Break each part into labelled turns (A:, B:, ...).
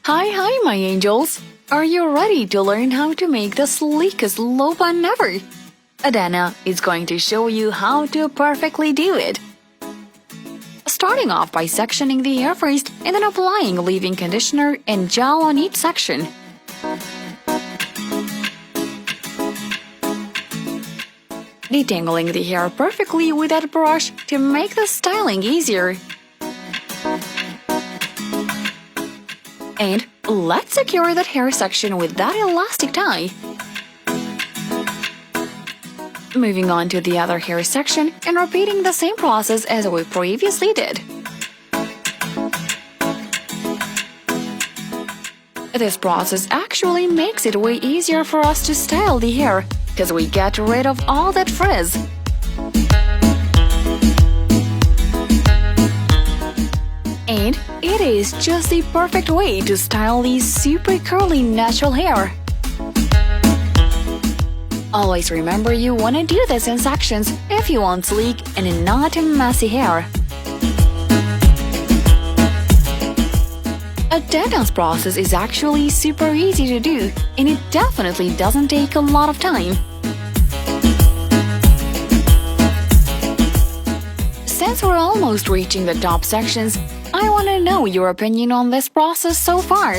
A: Hi, my angels! Are you ready to learn how to make the sleekest low bun ever? Adana is going to show you how to perfectly do it. Starting off by sectioning the hair first and then applying leave-in conditioner and gel on each section. Detangling the hair perfectly with that brush to make the styling easier. And let's secure that hair section with that elastic tie. Moving on to the other hair section and repeating the same process as we previously did. This process actually makes it way easier for us to style the hair, because we get rid of all that frizz. And it is just the perfect way to style these super curly natural hair. Always remember you want to do this in sections if you want sleek and not messy hair. Adana's process is actually super easy to do, and it definitely doesn't take a lot of time. Since we're almost reaching the top sections, I want to know your opinion on this process so far.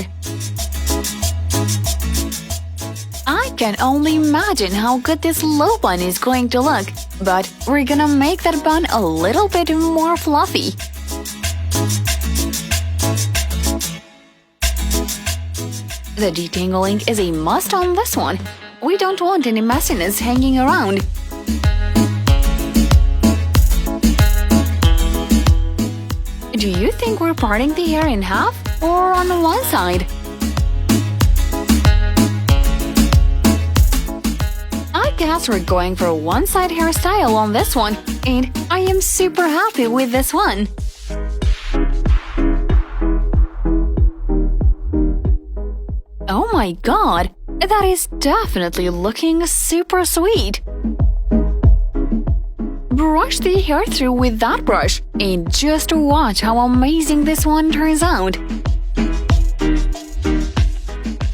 A: I can only imagine how good this low bun is going to look, but we're gonna make that bun a little bit more fluffy. The detangling is a must on this one. We don't want any messiness hanging around. Do you think we're parting the hair in half or on one side? I guess we're going for a one-side hairstyle on this one, and I am super happy with this one. Oh my god, that is definitely looking super sweet! Brush the hair through with that brush and just watch how amazing this one turns out.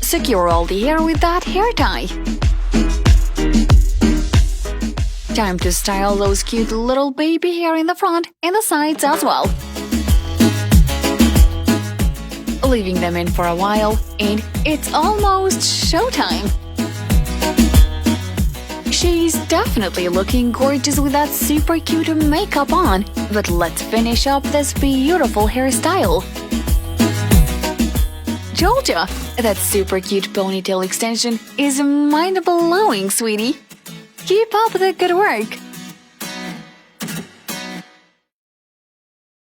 A: Secure all the hair with that hair tie. Time to style those cute little baby hair in the front and the sides as well. Leaving them in for a while, and it's almost showtime. She's definitely looking gorgeous with that super cute makeup on, but let's finish up this beautiful hairstyle. Georgia, that super cute ponytail extension is mind-blowing, sweetie. Keep up the good work!